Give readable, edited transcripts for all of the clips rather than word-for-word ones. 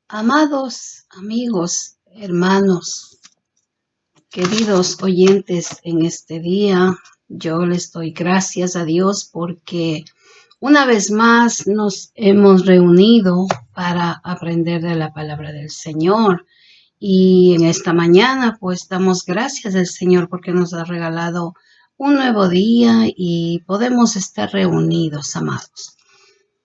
Amados amigos, hermanos, queridos oyentes, en este día yo les doy gracias a Dios porque una vez más nos hemos reunido para aprender de la palabra del Señor. Y en esta mañana pues damos gracias al Señor porque nos ha regalado un nuevo día y podemos estar reunidos, amados.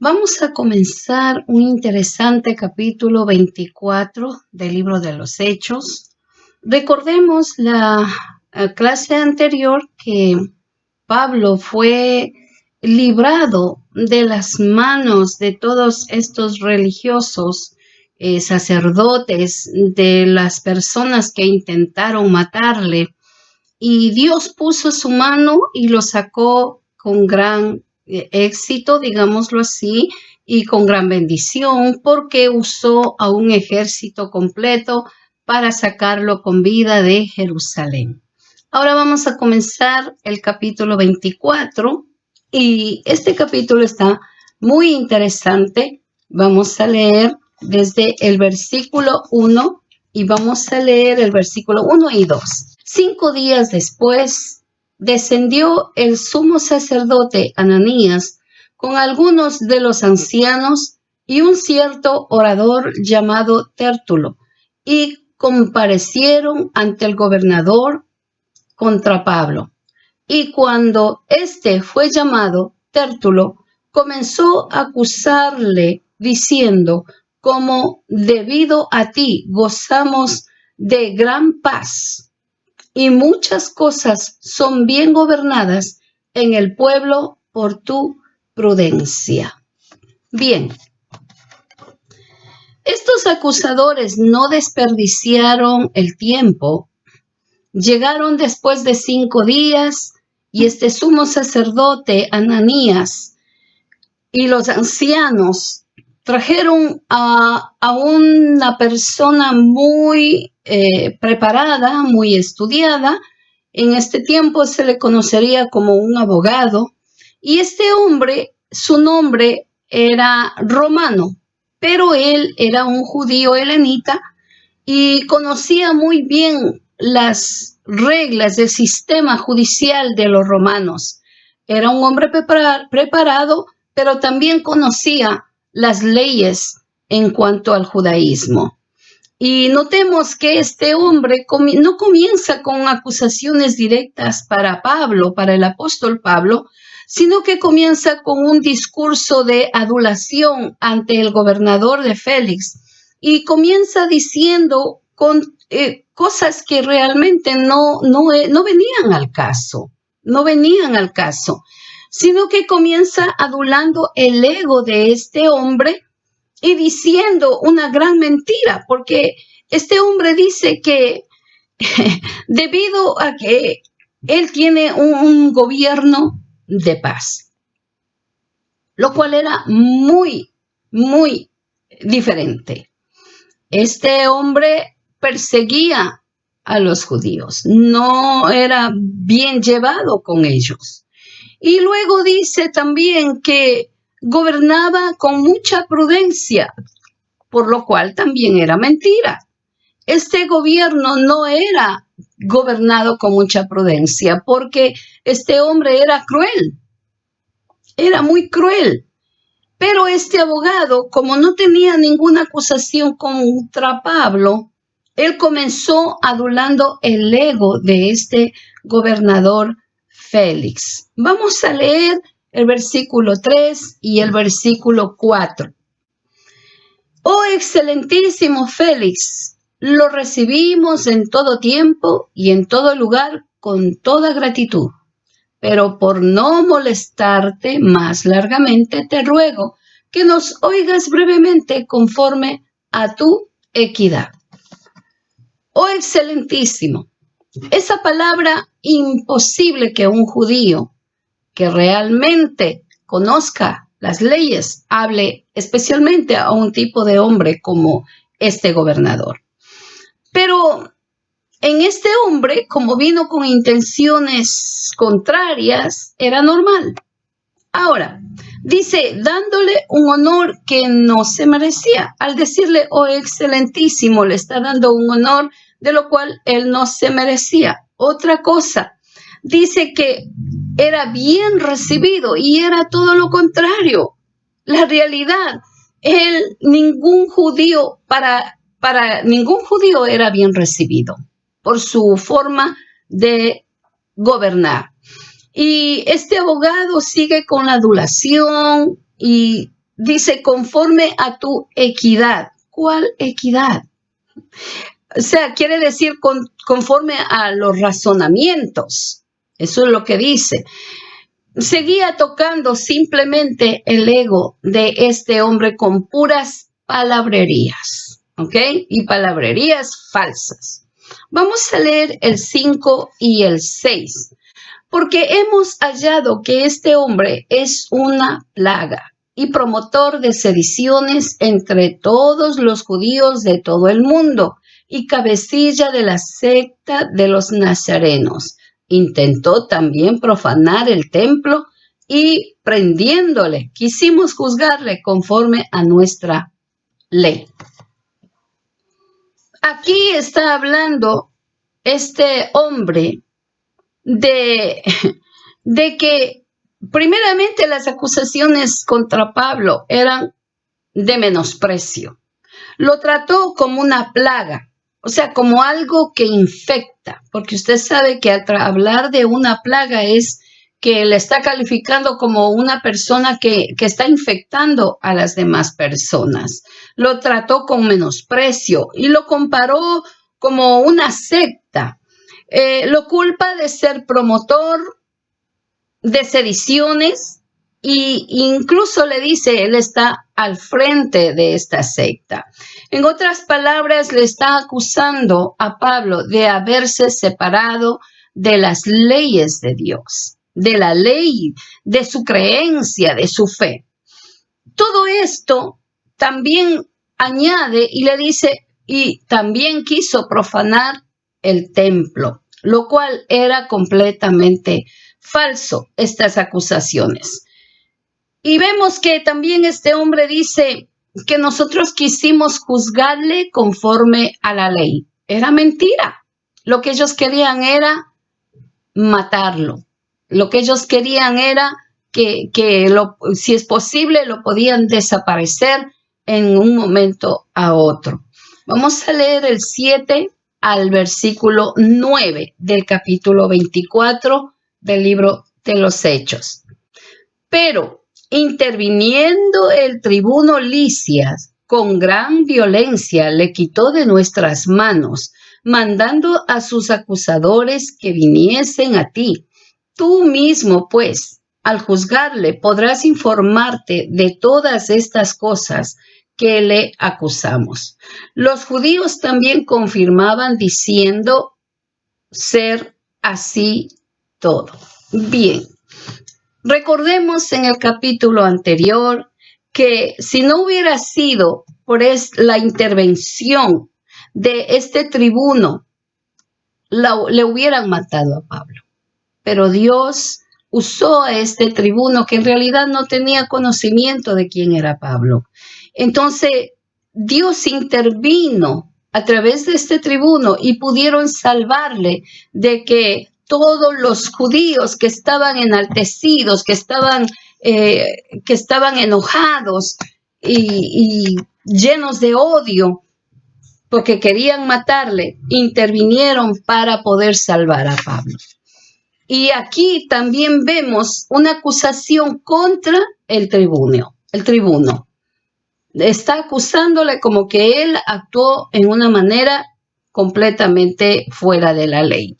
Vamos a comenzar un interesante capítulo 24 del libro de los Hechos. Recordemos la clase anterior que Pablo fue librado de las manos de todos estos religiosos, sacerdotes, de las personas que intentaron matarle. Y Dios puso su mano y lo sacó con gran éxito, digámoslo así, y con gran bendición, porque usó a un ejército completo para sacarlo con vida de Jerusalén. Ahora vamos a comenzar el capítulo 24 y este capítulo está muy interesante. Vamos a leer desde el versículo 1 y vamos a leer el versículo 1 y 2. 5 días después, descendió el sumo sacerdote Ananías con algunos de los ancianos y un cierto orador llamado Tértulo, y comparecieron ante el gobernador contra Pablo. Y cuando éste fue llamado, Tértulo comenzó a acusarle diciendo: como debido a ti gozamos de gran paz, y muchas cosas son bien gobernadas en el pueblo por tu prudencia. Bien, estos acusadores no desperdiciaron el tiempo. Llegaron después de 5 días y este sumo sacerdote Ananías y los ancianos trajeron a una persona muy preparada, muy estudiada. En este tiempo se le conocería como un abogado. Y este hombre, su nombre era Romano, pero él era un judío helenita y conocía muy bien las reglas del sistema judicial de los romanos. Era un hombre preparado, pero también conocía las leyes en cuanto al judaísmo. Y notemos que este hombre no comienza con acusaciones directas para Pablo, para el apóstol Pablo, sino que comienza con un discurso de adulación ante el gobernador de Félix y comienza diciendo cosas que realmente no venían al caso, sino que comienza adulando el ego de este hombre y diciendo una gran mentira, porque este hombre dice que debido a que él tiene un gobierno de paz, lo cual era muy, muy diferente. Este hombre perseguía a los judíos, no era bien llevado con ellos. Y luego dice también que gobernaba con mucha prudencia, por lo cual también era mentira. Este gobierno no era gobernado con mucha prudencia porque este hombre era cruel, era muy cruel. Pero este abogado, como no tenía ninguna acusación contra Pablo, él comenzó adulando el ego de este gobernador Félix. Vamos a leer el versículo 3 y el versículo 4. Oh excelentísimo Félix, lo recibimos en todo tiempo y en todo lugar con toda gratitud. Pero por no molestarte más largamente, te ruego que nos oigas brevemente conforme a tu equidad. Oh excelentísimo, esa palabra imposible que un judío que realmente conozca las leyes hable especialmente a un tipo de hombre como este gobernador. Pero en este hombre, como vino con intenciones contrarias, era normal. Ahora, Dice, dándole un honor que no se merecía. Al decirle, oh excelentísimo, le está dando un honor de lo cual él no se merecía. Otra cosa, dice que era bien recibido y era todo lo contrario. La realidad, ningún judío, para ningún judío era bien recibido por su forma de gobernar. Y este abogado sigue con la adulación y dice, conforme a tu equidad. ¿Cuál equidad? O sea, quiere decir conforme a los razonamientos. Eso es lo que dice. Seguía tocando simplemente el ego de este hombre con puras palabrerías, ¿ok? Y palabrerías falsas. Vamos a leer el 5 y el 6. Porque hemos hallado que este hombre es una plaga y promotor de sediciones entre todos los judíos de todo el mundo y cabecilla de la secta de los nazarenos. Intentó también profanar el templo y prendiéndole, quisimos juzgarle conforme a nuestra ley. Aquí está hablando este hombre de que primeramente las acusaciones contra Pablo eran de menosprecio. Lo trató como una plaga, o sea, como algo que infecta, porque usted sabe que al hablar de una plaga es que le está calificando como una persona que está infectando a las demás personas. Lo trató con menosprecio y lo comparó como una secta. Lo culpa de ser promotor de sediciones e incluso le dice, él está al frente de esta secta. En otras palabras, le está acusando a Pablo de haberse separado de las leyes de Dios, de la ley, de su creencia, de su fe. Todo esto también añade y le dice, y también quiso profanar el templo, lo cual era completamente falso, estas acusaciones. Y vemos que también este hombre dice que nosotros quisimos juzgarle conforme a la ley. Era mentira. Lo que ellos querían era matarlo. Lo que ellos querían era que si es posible, lo podían desaparecer en un momento a otro. Vamos a leer el 7 al versículo 9 del capítulo 24 del libro de los Hechos. Pero interviniendo el tribuno Lisias, con gran violencia le quitó de nuestras manos, mandando a sus acusadores que viniesen a ti. Tú mismo, pues, al juzgarle, podrás informarte de todas estas cosas que le acusamos. Los judíos también confirmaban diciendo ser así todo. Bien, recordemos en el capítulo anterior que si no hubiera sido por la intervención de este tribuno, le hubieran matado a Pablo. Pero Dios usó a este tribuno que en realidad no tenía conocimiento de quién era Pablo. Entonces, Dios intervino a través de este tribuno y pudieron salvarle de que todos los judíos que estaban enaltecidos, que estaban enojados y llenos de odio, porque querían matarle, intervinieron para poder salvar a Pablo. Y aquí también vemos una acusación contra el tribuno. El tribuno está acusándole como que él actuó en una manera completamente fuera de la ley.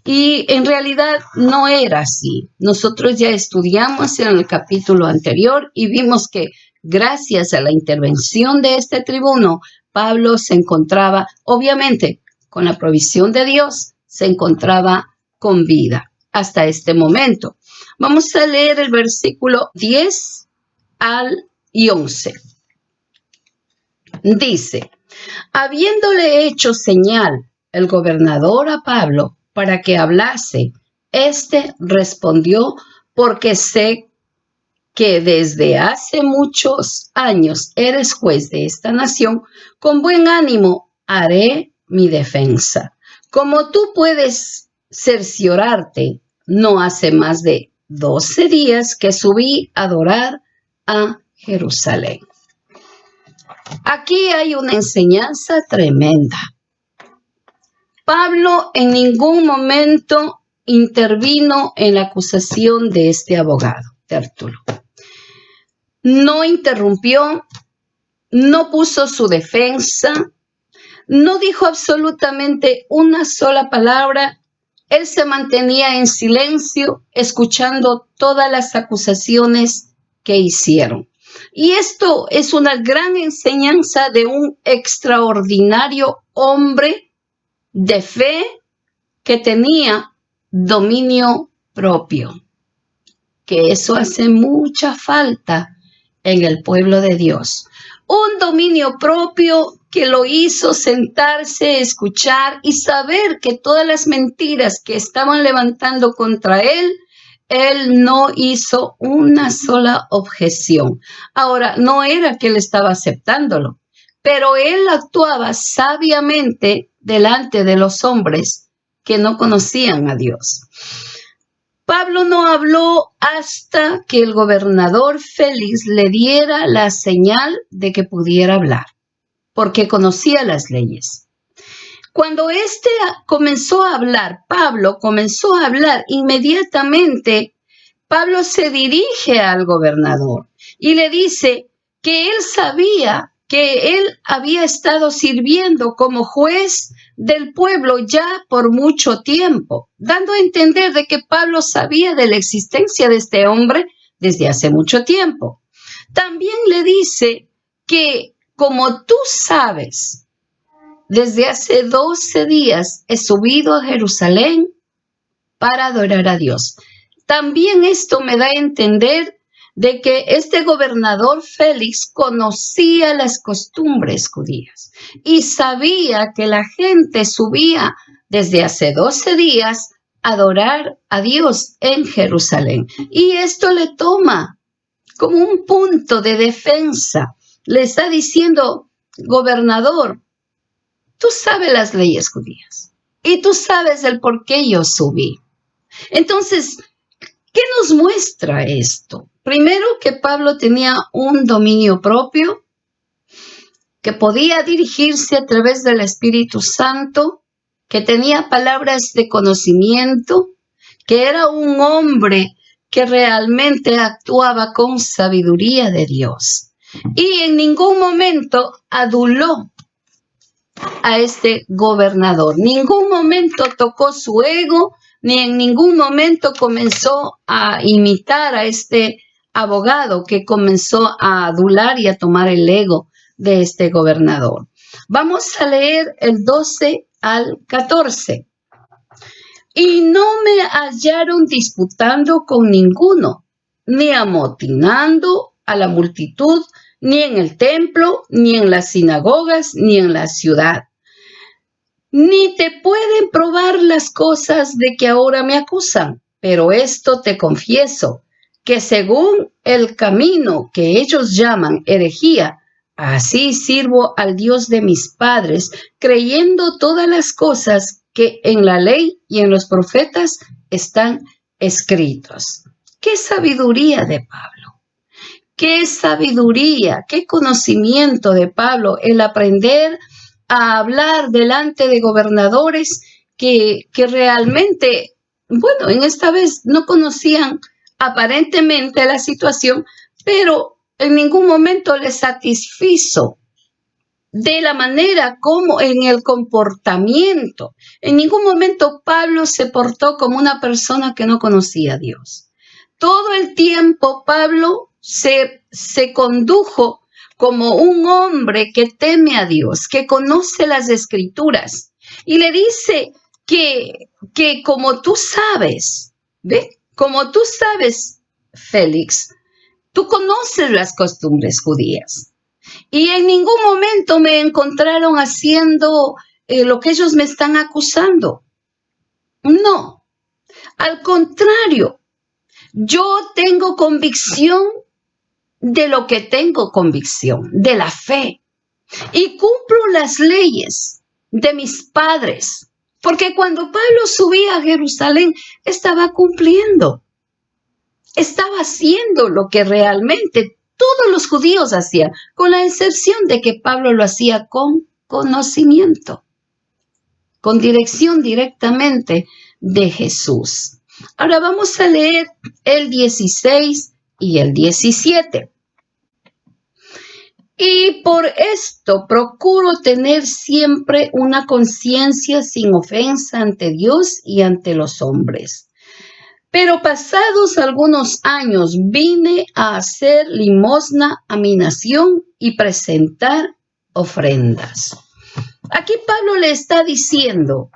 Y en realidad no era así. Nosotros ya estudiamos en el capítulo anterior y vimos que gracias a la intervención de este tribuno, Pablo se encontraba, obviamente, con la provisión de Dios, se encontraba con vida hasta este momento. Vamos a leer el versículo 10 al 11. Dice, habiéndole hecho señal el gobernador a Pablo para que hablase, éste respondió, porque sé que desde hace muchos años eres juez de esta nación, con buen ánimo haré mi defensa. Como tú puedes cerciorarte, no hace más de 12 días que subí a adorar a Jerusalén. Aquí hay una enseñanza tremenda. Pablo en ningún momento intervino en la acusación de este abogado, Tértulo. No interrumpió, no puso su defensa, no dijo absolutamente una sola palabra. Él se mantenía en silencio, escuchando todas las acusaciones que hicieron. Y esto es una gran enseñanza de un extraordinario hombre de fe que tenía dominio propio, que eso hace mucha falta en el pueblo de Dios. Un dominio propio que lo hizo sentarse, escuchar y saber que todas las mentiras que estaban levantando contra él no hizo una sola objeción. Ahora, no era que él estaba aceptándolo, pero él actuaba sabiamente delante de los hombres que no conocían a Dios. Pablo no habló hasta que el gobernador Félix le diera la señal de que pudiera hablar, porque conocía las leyes. Cuando éste comenzó a hablar, Pablo comenzó a hablar inmediatamente. Pablo se dirige al gobernador y le dice que él sabía que él había estado sirviendo como juez del pueblo ya por mucho tiempo, dando a entender de que Pablo sabía de la existencia de este hombre desde hace mucho tiempo. También le dice que, como tú sabes, desde hace 12 días he subido a Jerusalén para adorar a Dios. También esto me da a entender de que este gobernador Félix conocía las costumbres judías y sabía que la gente subía desde hace 12 días a adorar a Dios en Jerusalén. Y esto le toma como un punto de defensa. Le está diciendo, gobernador, tú sabes las leyes judías y tú sabes el por qué yo subí. Entonces, ¿qué nos muestra esto? Primero, que Pablo tenía un dominio propio, que podía dirigirse a través del Espíritu Santo, que tenía palabras de conocimiento, que era un hombre que realmente actuaba con sabiduría de Dios. Y en ningún momento aduló a este gobernador. Ningún momento tocó su ego, ni en ningún momento comenzó a imitar a este abogado que comenzó a adular y a tomar el ego de este gobernador. Vamos a leer el 12 al 14. Y no me hallaron disputando con ninguno, ni amotinando a la multitud, ni en el templo, ni en las sinagogas, ni en la ciudad. Ni te pueden probar las cosas de que ahora me acusan, pero esto te confieso, que según el camino que ellos llaman herejía, así sirvo al Dios de mis padres, creyendo todas las cosas que en la ley y en los profetas están escritos. ¡Qué sabiduría de Pablo! ¡Qué sabiduría! ¡Qué conocimiento de Pablo! El aprender a hablar delante de gobernadores que realmente, bueno, en esta vez no conocían aparentemente la situación, pero en ningún momento les satisfizo de la manera como en el comportamiento. En ningún momento Pablo se portó como una persona que no conocía a Dios. Todo el tiempo Pablo se condujo como un hombre que teme a Dios, que conoce las Escrituras. Y le dice que como tú sabes, ¿ve? Como tú sabes, Félix, tú conoces las costumbres judías. Y en ningún momento me encontraron haciendo lo que ellos me están acusando. No, al contrario, Yo tengo convicción de lo que tengo convicción, de la fe. Y cumplo las leyes de mis padres. Porque cuando Pablo subía a Jerusalén, estaba cumpliendo. Estaba haciendo lo que realmente todos los judíos hacían, con la excepción de que Pablo lo hacía con conocimiento, con dirección directamente de Jesús. Ahora vamos a leer el 16 y el 17. Y por esto procuro tener siempre una conciencia sin ofensa ante Dios y ante los hombres. Pero pasados algunos años vine a hacer limosna a mi nación y presentar ofrendas. Aquí Pablo le está diciendo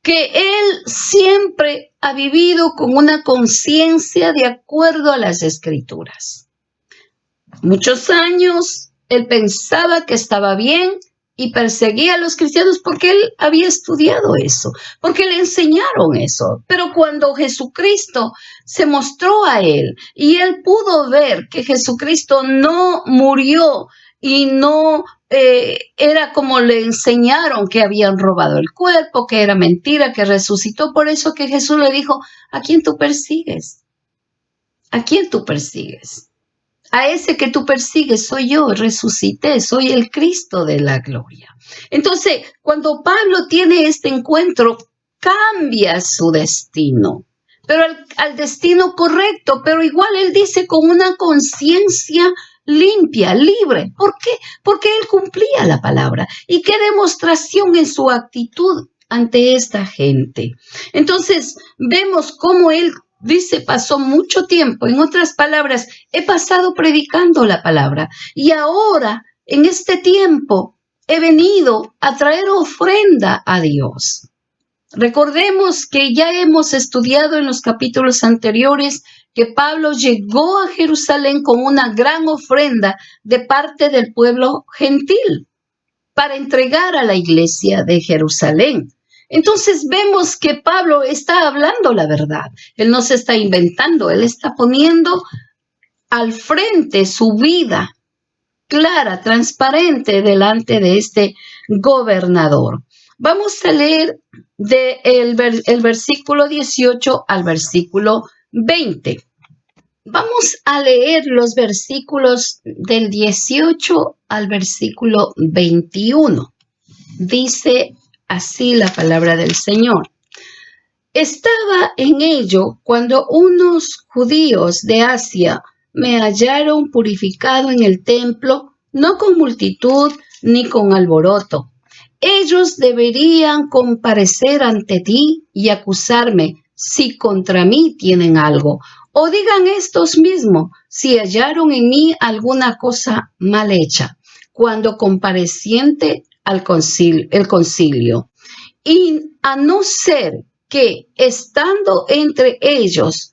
que él siempre ha vivido con una conciencia de acuerdo a las Escrituras. Muchos años él pensaba que estaba bien y perseguía a los cristianos porque él había estudiado eso, porque le enseñaron eso. Pero cuando Jesucristo se mostró a él y él pudo ver que Jesucristo no murió y no era como le enseñaron, que habían robado el cuerpo, que era mentira, que resucitó. Por eso que Jesús le dijo: ¿a quién tú persigues? ¿A quién tú persigues? A ese que tú persigues soy yo, resucité, soy el Cristo de la gloria. Entonces, cuando Pablo tiene este encuentro, cambia su destino, pero al destino correcto, pero igual él dice con una conciencia limpia, libre. ¿Por qué? Porque él cumplía la palabra. ¿Y qué demostración en su actitud ante esta gente? Entonces, vemos cómo él dice, pasó mucho tiempo. En otras palabras, he pasado predicando la palabra y ahora, en este tiempo, he venido a traer ofrenda a Dios. Recordemos que ya hemos estudiado en los capítulos anteriores que Pablo llegó a Jerusalén con una gran ofrenda de parte del pueblo gentil para entregar a la iglesia de Jerusalén. Entonces vemos que Pablo está hablando la verdad. Él no se está inventando, él está poniendo al frente su vida clara, transparente delante de este gobernador. Vamos a leer el versículo 18 al versículo 20. Vamos a leer los versículos del 18 al versículo 21. Dice así la palabra del Señor. Estaba en ello cuando unos judíos de Asia me hallaron purificado en el templo, no con multitud ni con alboroto. Ellos deberían comparecer ante ti y acusarme si contra mí tienen algo. O digan estos mismos si hallaron en mí alguna cosa mal hecha, cuando compareciente el concilio. Y a no ser que, estando entre ellos,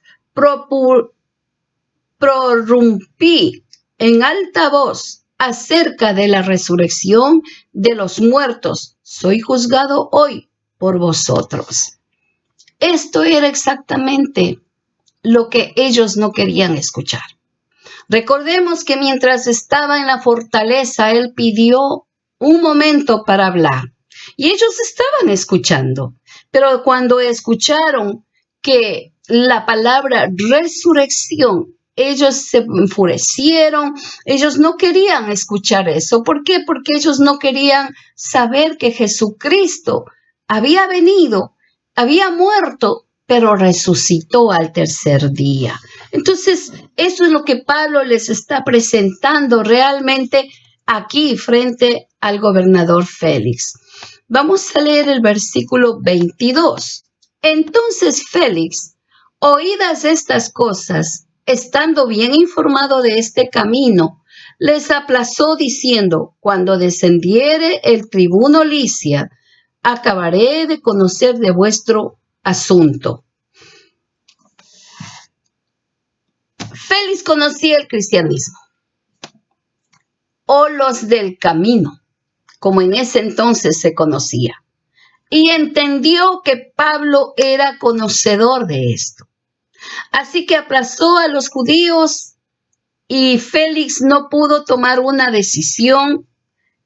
prorrumpí en alta voz acerca de la resurrección de los muertos, soy juzgado hoy por vosotros. Esto era exactamente lo que ellos no querían escuchar. Recordemos que mientras estaba en la fortaleza, él pidió un momento para hablar y ellos estaban escuchando, pero cuando escucharon que la palabra resurrección, ellos se enfurecieron, ellos no querían escuchar eso. ¿Por qué? Porque ellos no querían saber que Jesucristo había venido, había muerto, pero resucitó al tercer día. Entonces, eso es lo que Pablo les está presentando realmente aquí frente al gobernador Félix. Vamos a leer el versículo 22. Entonces Félix, oídas estas cosas, estando bien informado de este camino, les aplazó diciendo: cuando descendiere el tribuno Lisias, acabaré de conocer de vuestro asunto. Félix conocía el cristianismo, o los del camino, como en ese entonces se conocía, y entendió que Pablo era conocedor de esto. Así que aplazó a los judíos y Félix no pudo tomar una decisión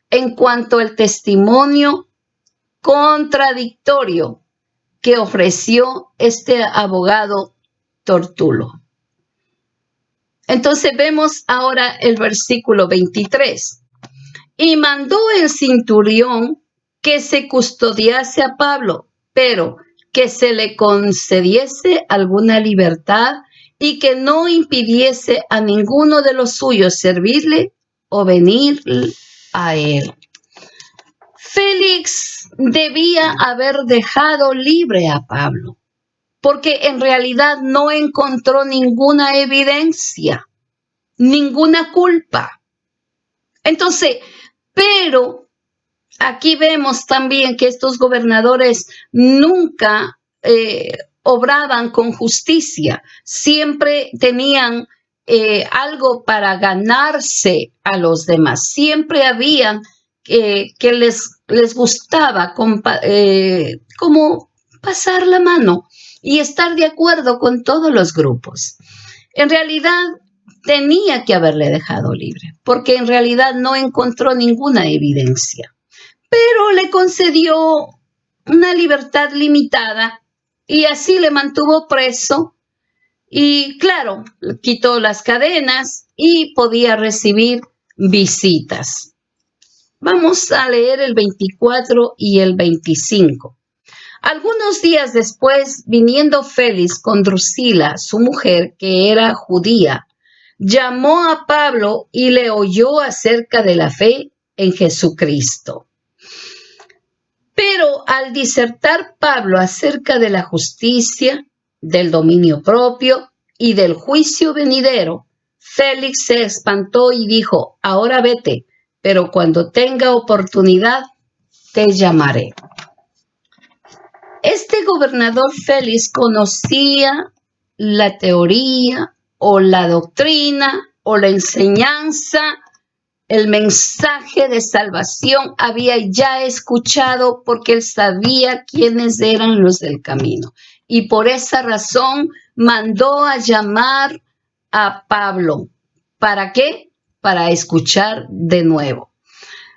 en cuanto al testimonio contradictorio que ofreció este abogado Tortulo. Entonces vemos ahora el versículo 23. Y mandó el centurión que se custodiase a Pablo, pero que se le concediese alguna libertad y que no impidiese a ninguno de los suyos servirle o venir a él. Félix debía haber dejado libre a Pablo, porque en realidad no encontró ninguna evidencia, ninguna culpa. Entonces, pero aquí vemos también que estos gobernadores nunca obraban con justicia, siempre tenían algo para ganarse a los demás, siempre había que les gustaba como pasar la mano y estar de acuerdo con todos los grupos. En realidad, tenía que haberle dejado libre, porque en realidad no encontró ninguna evidencia, pero le concedió una libertad limitada y así le mantuvo preso y, claro, quitó las cadenas y podía recibir visitas. Vamos a leer el 24 y el 25. Algunos días después, viniendo Félix con Drusila, su mujer, que era judía, llamó a Pablo y le oyó acerca de la fe en Jesucristo. Pero al disertar Pablo acerca de la justicia, del dominio propio y del juicio venidero, Félix se espantó y dijo: ahora vete, pero cuando tenga oportunidad te llamaré. Este gobernador Félix conocía la teoría o la doctrina o la enseñanza, el mensaje de salvación había ya escuchado porque él sabía quiénes eran los del camino. Y por esa razón mandó a llamar a Pablo. ¿Para qué? Para escuchar de nuevo.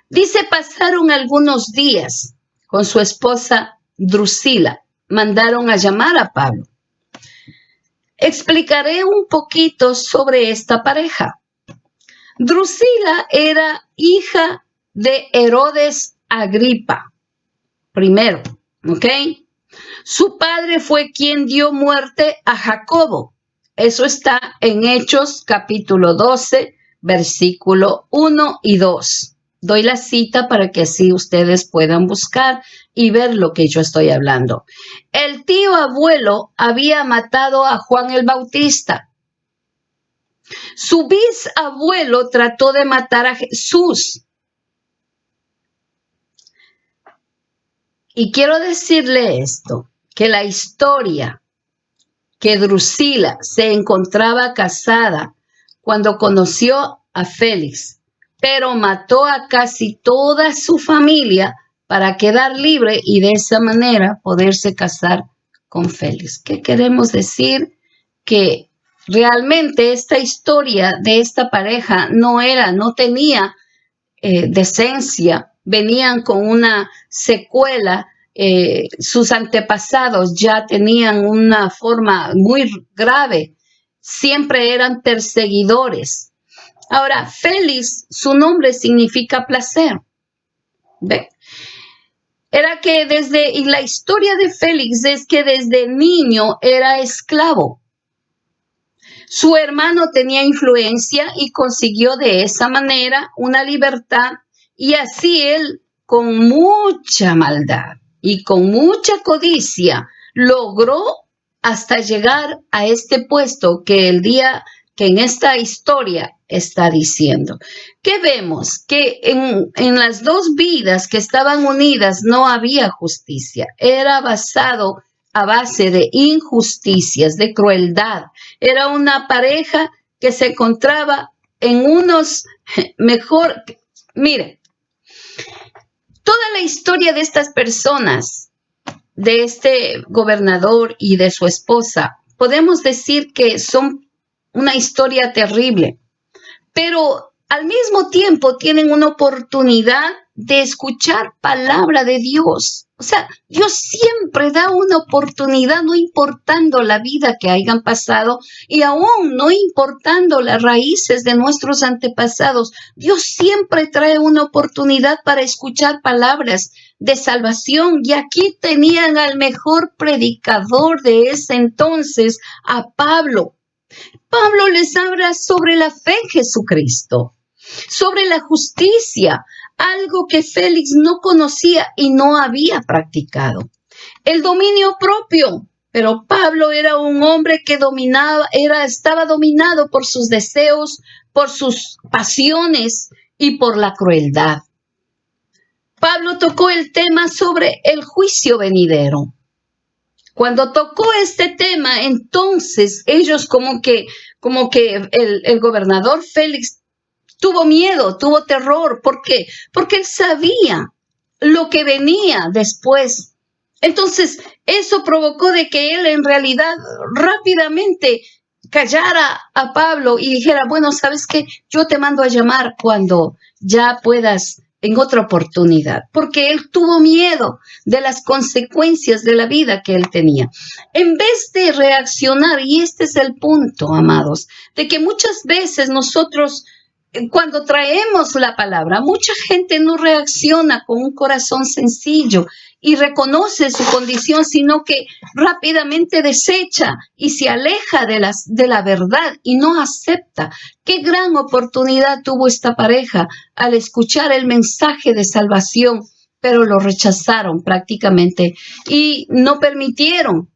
Dice, pasaron algunos días con su esposa Drusila. Mandaron a llamar a Pablo. Explicaré un poquito sobre esta pareja. Drusila era hija de Herodes Agripa, primero, ¿ok? Su padre fue quien dio muerte a Jacobo. Eso está en Hechos capítulo 12, versículo 1 y 2. Doy la cita para que así ustedes puedan buscar y ver lo que yo estoy hablando. El tío abuelo había matado a Juan el Bautista. Su bisabuelo trató de matar a Jesús. Y quiero decirle esto, que la historia que Drusila se encontraba casada cuando conoció a Félix, pero mató a casi toda su familia para quedar libre y de esa manera poderse casar con Félix. ¿Qué queremos decir? Que realmente esta historia de esta pareja no tenía decencia, venían con una secuela, sus antepasados ya tenían una forma muy grave, siempre eran perseguidores. Ahora, Félix, su nombre significa placer. ¿Ve? Era que y la historia de Félix es que desde niño era esclavo. Su hermano tenía influencia y consiguió de esa manera una libertad, y así él, con mucha maldad y con mucha codicia, logró hasta llegar a este puesto que el día que en esta historia está diciendo. ¿Qué vemos? Que en las dos vidas que estaban unidas no había justicia. Era basado a base de injusticias, de crueldad. Era una pareja que se encontraba en unos mejor. Mire, toda la historia de estas personas, de este gobernador y de su esposa, podemos decir que son una historia terrible, pero al mismo tiempo tienen una oportunidad de escuchar palabra de Dios. O sea, Dios siempre da una oportunidad, no importando la vida que hayan pasado y aún no importando las raíces de nuestros antepasados. Dios siempre trae una oportunidad para escuchar palabras de salvación. Y aquí tenían al mejor predicador de ese entonces, a Pablo. Pablo les habla sobre la fe en Jesucristo, sobre la justicia, algo que Félix no conocía y no había practicado. El dominio propio, pero Pablo era un hombre que estaba dominado por sus deseos, por sus pasiones y por la crueldad. Pablo tocó el tema sobre el juicio venidero. Cuando tocó este tema, entonces ellos como que el gobernador Félix tuvo miedo, tuvo terror. ¿Por qué? Porque él sabía lo que venía después. Entonces, eso provocó de que él en realidad rápidamente callara a Pablo y dijera, bueno, ¿sabes qué? Yo te mando a llamar cuando ya puedas en otra oportunidad, porque él tuvo miedo de las consecuencias de la vida que él tenía. En vez de reaccionar, y este es el punto, amados, de que muchas veces nosotros cuando traemos la palabra, mucha gente no reacciona con un corazón sencillo y reconoce su condición, sino que rápidamente desecha y se aleja de la verdad y no acepta. Qué gran oportunidad tuvo esta pareja al escuchar el mensaje de salvación, pero lo rechazaron prácticamente y no permitieron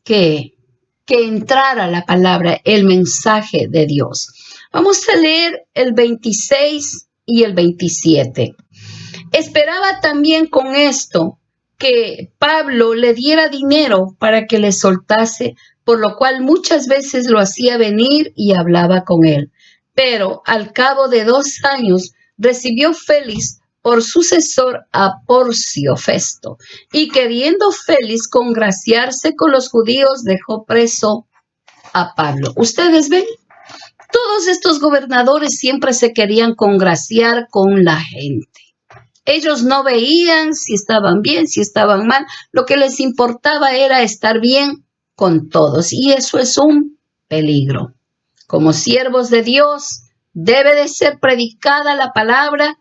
que entrara la palabra, el mensaje de Dios. Vamos a leer el 26 y el 27. Esperaba también con esto que Pablo le diera dinero para que le soltase, por lo cual muchas veces lo hacía venir y hablaba con él. Pero al cabo de 2 años recibió Félix por sucesor a Porcio Festo, y queriendo Félix congraciarse con los judíos, dejó preso a Pablo. ¿Ustedes ven? Todos estos gobernadores siempre se querían congraciar con la gente. Ellos no veían si estaban bien, si estaban mal. Lo que les importaba era estar bien con todos. Y eso es un peligro. Como siervos de Dios, debe de ser predicada la palabra.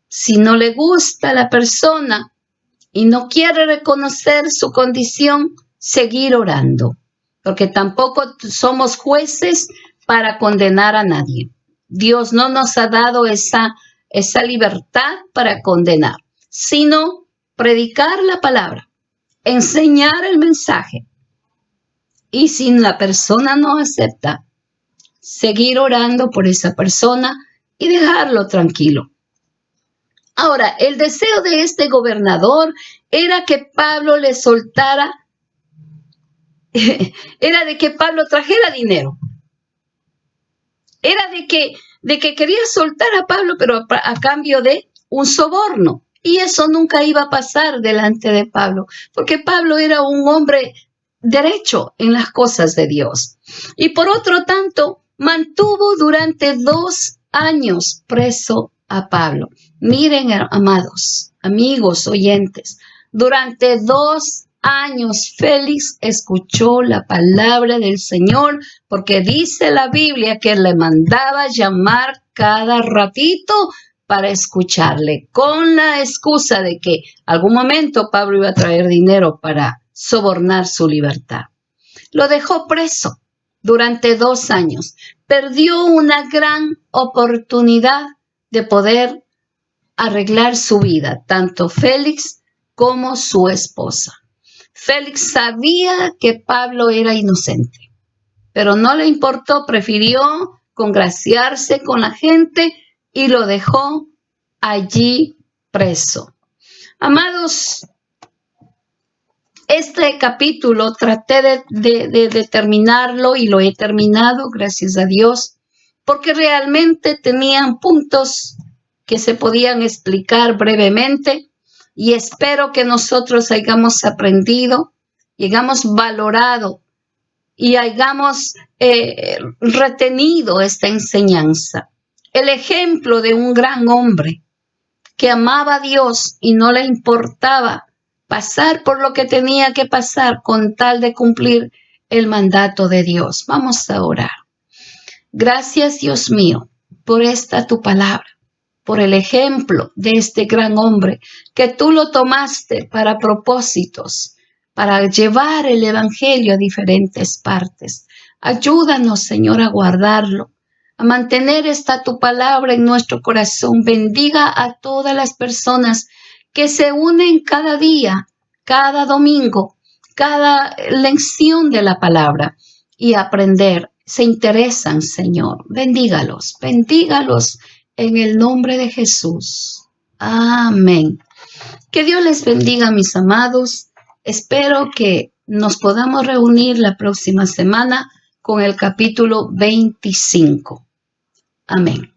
Si no le gusta a la persona y no quiere reconocer su condición, seguir orando. Porque tampoco somos jueces para condenar a nadie. Dios no nos ha dado esa libertad para condenar, sino predicar la palabra, enseñar el mensaje. Y si la persona no acepta, seguir orando por esa persona y dejarlo tranquilo. Ahora, el deseo de este gobernador era que Pablo le soltara, era de que Pablo trajera dinero. Era de que quería soltar a Pablo, pero a cambio de un soborno. Y eso nunca iba a pasar delante de Pablo, porque Pablo era un hombre derecho en las cosas de Dios. Y por otro tanto, mantuvo durante 2 años preso a Pablo. Miren, amados, amigos, oyentes, durante 2 años Félix escuchó la palabra del Señor, porque dice la Biblia que le mandaba llamar cada ratito para escucharle, con la excusa de que algún momento Pablo iba a traer dinero para sobornar su libertad. Lo dejó preso durante 2 años. Perdió una gran oportunidad de poder arreglar su vida, tanto Félix como su esposa. Félix sabía que Pablo era inocente, pero no le importó, prefirió congraciarse con la gente y lo dejó allí preso. Amados, este capítulo traté de terminarlo y lo he terminado, gracias a Dios, porque realmente tenían puntos que se podían explicar brevemente y espero que nosotros hayamos aprendido y hayamos valorado y hayamos retenido esta enseñanza. El ejemplo de un gran hombre que amaba a Dios y no le importaba pasar por lo que tenía que pasar con tal de cumplir el mandato de Dios. Vamos a orar. Gracias, Dios mío, por esta tu palabra, por el ejemplo de este gran hombre que tú lo tomaste para propósitos, para llevar el evangelio a diferentes partes. Ayúdanos, Señor, a guardarlo, a mantener esta tu palabra en nuestro corazón. Bendiga a todas las personas que se unen cada día, cada domingo, cada lección de la palabra y aprender. Se interesan, Señor. Bendígalos, bendígalos en el nombre de Jesús. Amén. Que Dios les bendiga, mis amados. Espero que nos podamos reunir la próxima semana con el capítulo 25. Amén.